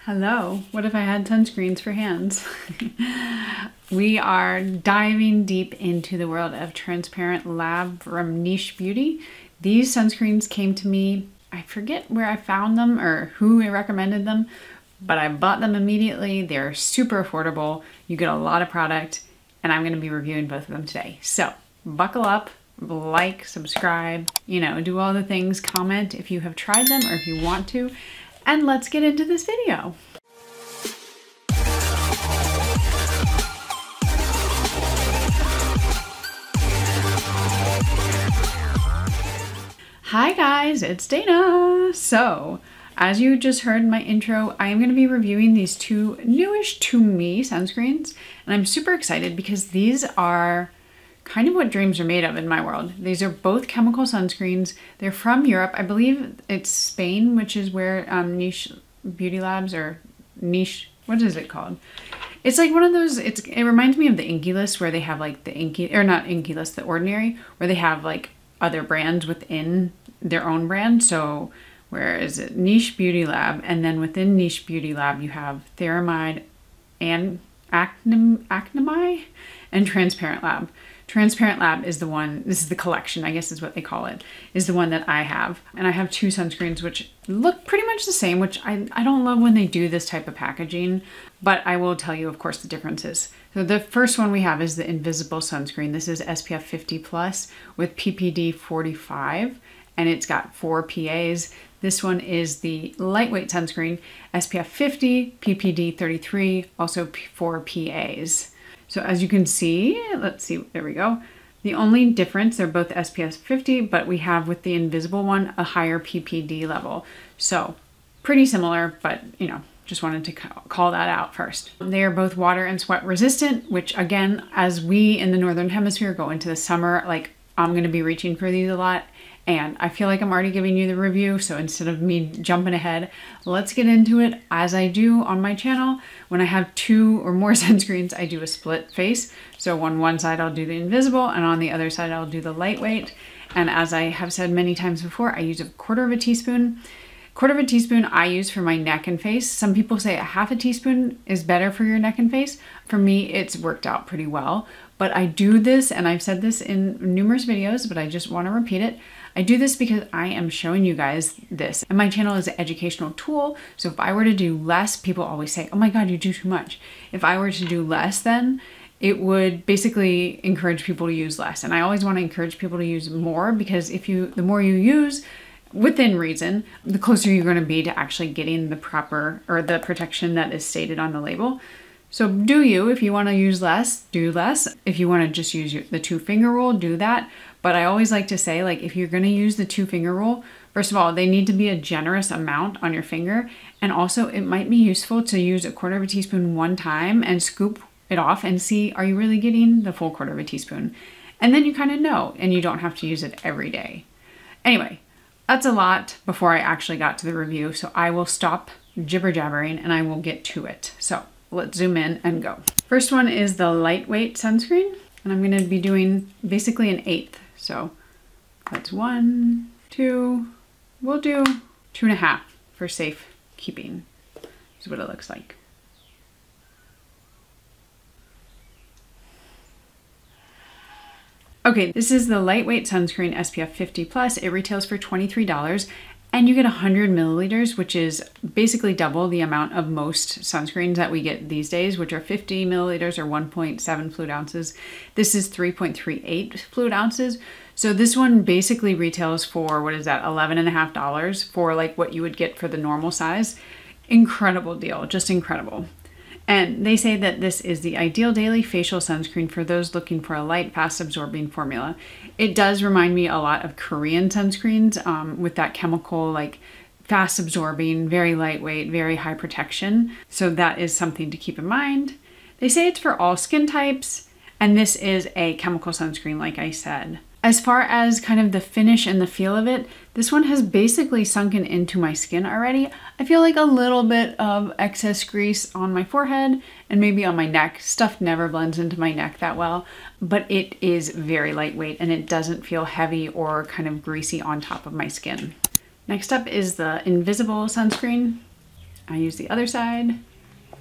Hello, what if I had sunscreens for hands? We are diving deep into the world of Transparent Lab from Niche Beauty. These sunscreens came to me, I forget where I found them or who recommended them, but I bought them immediately. They're super affordable. You get a lot of product, and I'm gonna be reviewing both of them today. So buckle up, like, subscribe, do all the things, comment if you have tried them or if you want to. And let's get into this video. Hi guys, it's Dana. So, as you just heard in my intro, I am going to be reviewing these two newish to me sunscreens. And I'm super excited because these are kind of what dreams are made of in my world. These are both chemical sunscreens. They're from Europe. I believe it's Spain, which is where Niche Beauty Labs or Niche, what is it called? It's like one of those, it reminds me of the Inky List where they have like the Inky, or not Inky List, the Ordinary, where they have like other brands within their own brand. So where is it? Niche Beauty Lab. And then within Niche Beauty Lab, you have Theramide and Acnamide and Transparent Lab. Transparent Lab is the one, this is the collection, I guess is what they call it, is the one that I have. And I have two sunscreens which look pretty much the same, which I don't love when they do this type of packaging, but I will tell you, of course, the differences. So the first one we have is the Invisible Sunscreen. This is SPF 50 plus with PPD 45, and it's got 4 PAs. This one is the Lightweight Sunscreen, SPF 50, PPD 33, also 4 PAs. So as you can see, let's see, there we go. The only difference, they're both SPF 50, but we have with the Invisible one, a higher PPD level. So pretty similar, but just wanted to call that out first. They are both water and sweat resistant, which again, as we in the Northern Hemisphere go into the summer, like I'm gonna be reaching for these a lot. And I feel like I'm already giving you the review, so instead of me jumping ahead, let's get into it as I do on my channel. When I have 2 or more sunscreens, I do a split face. So on one side, I'll do the Invisible, and on the other side, I'll do the Lightweight. And as I have said many times before, I use a 1/4 teaspoon. 1/4 teaspoon I use for my neck and face. Some people say a 1/2 teaspoon is better for your neck and face. For me, it's worked out pretty well. But I do this, and I've said this in numerous videos, but I just want to repeat it. I do this because I am showing you guys this. And my channel is an educational tool. So if I were to do less, people always say, oh my God, you do too much. If I were to do less, then it would basically encourage people to use less. And I always want to encourage people to use more, because the more you use, within reason, the closer you're going to be to actually getting the proper, or the protection that is stated on the label. So do you, if you want to use less, do less. If you want to just use the 2-finger rule, do that. But I always like to say, like, if you're going to use the 2-finger rule, first of all, they need to be a generous amount on your finger. And also it might be useful to use a 1/4 teaspoon one time and scoop it off and see, are you really getting the full 1/4 teaspoon? And then you kind of know, and you don't have to use it every day. Anyway, that's a lot before I actually got to the review. So I will stop jibber jabbering and I will get to it. So let's zoom in and go. First one is the Lightweight Sunscreen. And I'm going to be doing basically an 1/8. So that's 1, 2, we'll do 2.5 for safe keeping. Is what it looks like. Okay, this is the Lightweight Sunscreen SPF 50 plus. It retails for $23. And you get 100 milliliters, which is basically double the amount of most sunscreens that we get these days, which are 50 milliliters or 1.7 fluid ounces. This is 3.38 fluid ounces. So this one basically retails for, what is that, $11.50 for like what you would get for the normal size. Incredible deal, just incredible. And they say that this is the ideal daily facial sunscreen for those looking for a light, fast-absorbing formula. It does remind me a lot of Korean sunscreens with that chemical, like fast-absorbing, very lightweight, very high protection. So that is something to keep in mind. They say it's for all skin types, and this is a chemical sunscreen, like I said. As far as kind of the finish and the feel of it, this one has basically sunken into my skin already. I feel like a little bit of excess grease on my forehead and maybe on my neck. Stuff never blends into my neck that well, but it is very lightweight and it doesn't feel heavy or kind of greasy on top of my skin. Next up is the Invisible Sunscreen. I use the other side.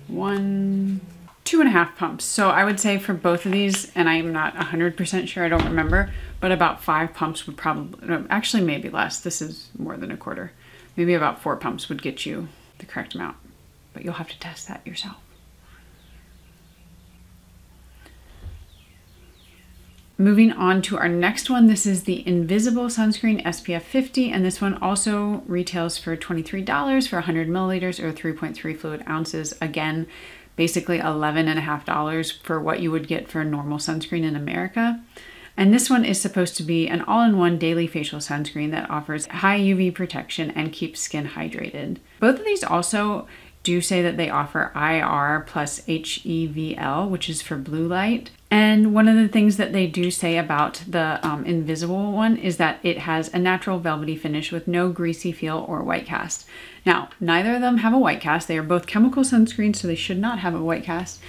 1, 2.5 pumps. So I would say for both of these, and I'm not 100% sure, I don't remember, but about 5 pumps would probably, no, actually maybe less. This is more than a quarter. Maybe about 4 pumps would get you the correct amount, but you'll have to test that yourself. Moving on to our next one, this is the Invisible Sunscreen SPF 50, and this one also retails for $23 for 100 milliliters or 3.3 fluid ounces. Again, basically $11.50 for what you would get for a normal sunscreen in America. And this one is supposed to be an all-in-one daily facial sunscreen that offers high UV protection and keeps skin hydrated. Both of these also do say that they offer IR plus HEVL, which is for blue light. And one of the things that they do say about the Invisible one is that it has a natural velvety finish with no greasy feel or white cast. Now, neither of them have a white cast. They are both chemical sunscreens, so they should not have a white cast.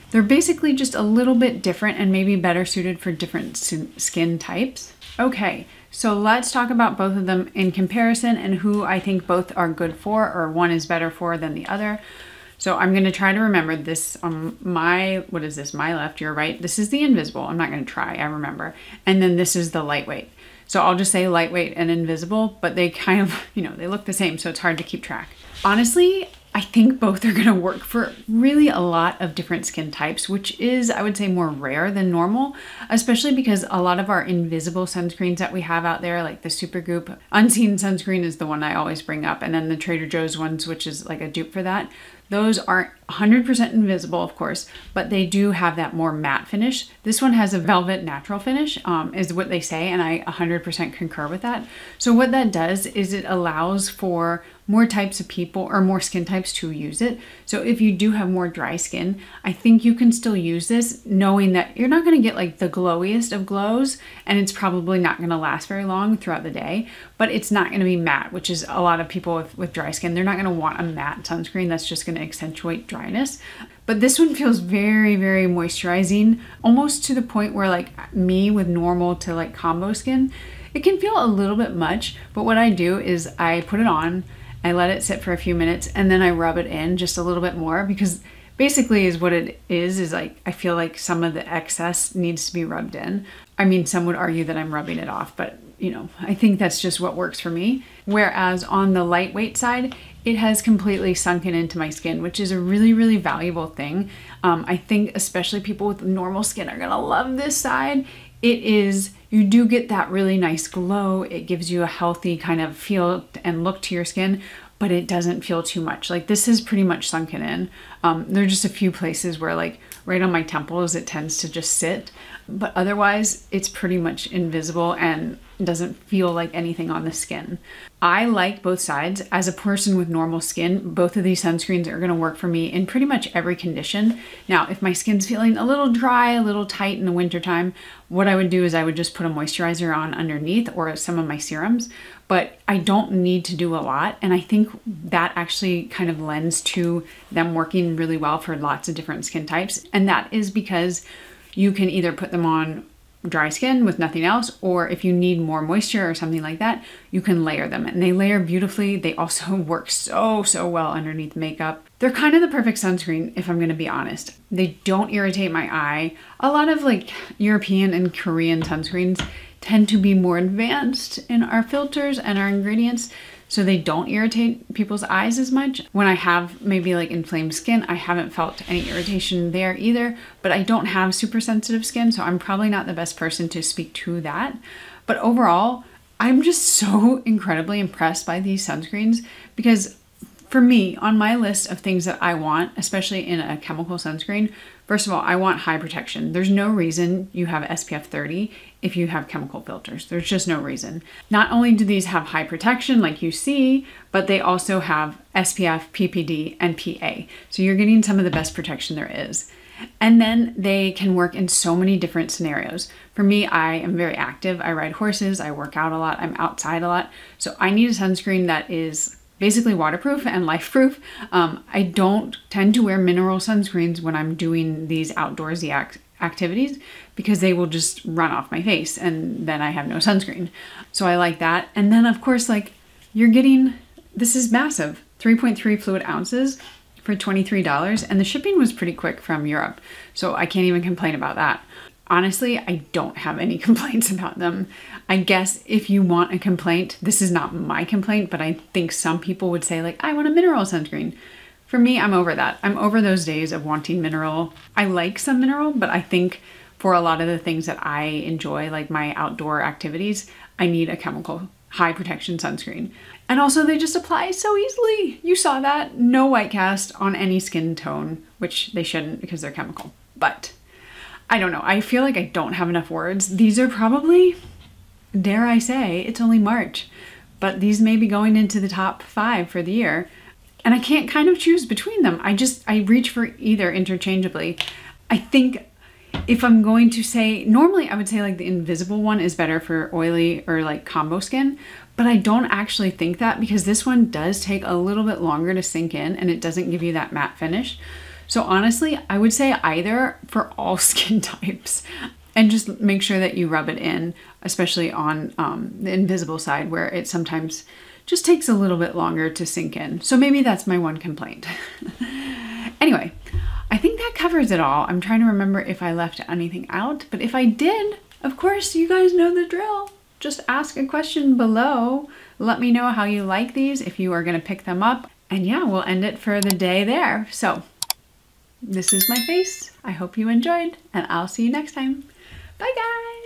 They're basically just a little bit different and maybe better suited for different skin types. Okay, so let's talk about both of them in comparison and who I think both are good for, or one is better for than the other. So I'm going to try to remember this on what is this? My left, your right. This is the Invisible. I'm not going to try, I remember. And then this is the lightweight. So I'll just say lightweight and Invisible, but they kind of, they look the same, so it's hard to keep track. Honestly, I think both are going to work for really a lot of different skin types, which is, I would say, more rare than normal, especially because a lot of our invisible sunscreens that we have out there, like the Supergoop Unseen Sunscreen is the one I always bring up, and then the Trader Joe's ones, which is like a dupe for that. Those aren't 100% invisible, of course, but they do have that more matte finish. This one has a velvet natural finish, is what they say, and I 100% concur with that. So what that does is it allows for more types of people or more skin types to use it. So if you do have more dry skin, I think you can still use this knowing that you're not going to get like the glowiest of glows, and it's probably not going to last very long throughout the day, but it's not going to be matte, which is a lot of people with dry skin. They're not going to want a matte sunscreen that's just going to accentuate dryness. But this one feels very, very moisturizing, almost to the point where like me with normal to like combo skin, it can feel a little bit much, but what I do is I put it on, I let it sit for a few minutes, and then I rub it in just a little bit more, because basically is what it is like I feel like some of the excess needs to be rubbed in. I mean, some would argue that I'm rubbing it off, but I think that's just what works for me. Whereas on the lightweight side, it has completely sunken into my skin, which is a really, really valuable thing. I think especially people with normal skin are gonna love this side. You do get that really nice glow. It gives you a healthy kind of feel and look to your skin, but it doesn't feel too much. Like this is pretty much sunken in. There are just a few places where like right on my temples, it tends to just sit, but otherwise it's pretty much invisible and doesn't feel like anything on the skin. I like both sides. As a person with normal skin, both of these sunscreens are gonna work for me in pretty much every condition. Now, if my skin's feeling a little dry, a little tight in the wintertime, what I would do is I would just put a moisturizer on underneath or some of my serums, but I don't need to do a lot. And I think that actually kind of lends to them working really well for lots of different skin types. And that is because you can either put them on dry skin with nothing else, or if you need more moisture or something like that, you can layer them, and they layer beautifully. They also work so well underneath makeup. They're kind of the perfect sunscreen, if I'm gonna be honest. They don't irritate my eye. A lot of like European and Korean sunscreens tend to be more advanced in our filters and our ingredients, so they don't irritate people's eyes as much. When I have maybe like inflamed skin, I haven't felt any irritation there either, but I don't have super sensitive skin, so I'm probably not the best person to speak to that. But overall, I'm just so incredibly impressed by these sunscreens, because for me, on my list of things that I want, especially in a chemical sunscreen, first of all, I want high protection. There's no reason you have SPF 30 if you have chemical filters. There's just no reason. Not only do these have high protection like you see, but they also have SPF, PPD, and PA. So you're getting some of the best protection there is. And then they can work in so many different scenarios. For me, I am very active. I ride horses, I work out a lot, I'm outside a lot. So I need a sunscreen that is basically waterproof and life-proof. I don't tend to wear mineral sunscreens when I'm doing these outdoorsy activities, because they will just run off my face and then I have no sunscreen. So I like that. And then of course, like you're getting, this is massive, 3.3 fluid ounces for $23, and the shipping was pretty quick from Europe, so I can't even complain about that. Honestly, I don't have any complaints about them. I guess if you want a complaint, this is not my complaint, but I think some people would say like, I want a mineral sunscreen. For me, I'm over that. I'm over those days of wanting mineral. I like some mineral, but I think for a lot of the things that I enjoy, like my outdoor activities, I need a chemical high protection sunscreen. And also they just apply so easily. You saw that. No white cast on any skin tone, which they shouldn't because they're chemical. But I don't know. I feel like I don't have enough words. These are probably, dare I say, it's only March, but these may be going into the top 5 for the year. And I can't kind of choose between them. I reach for either interchangeably. I think if I'm going to say, normally I would say like the invisible one is better for oily or like combo skin, but I don't actually think that because this one does take a little bit longer to sink in and it doesn't give you that matte finish. So honestly, I would say either for all skin types, and just make sure that you rub it in, especially on the invisible side where it sometimes just takes a little bit longer to sink in. So maybe that's my one complaint. Anyway, I think that covers it all. I'm trying to remember if I left anything out, but if I did, of course, you guys know the drill. Just ask a question below. Let me know how you like these, if you are gonna pick them up. And yeah, we'll end it for the day there. So this is my face. I hope you enjoyed, and I'll see you next time. Bye guys.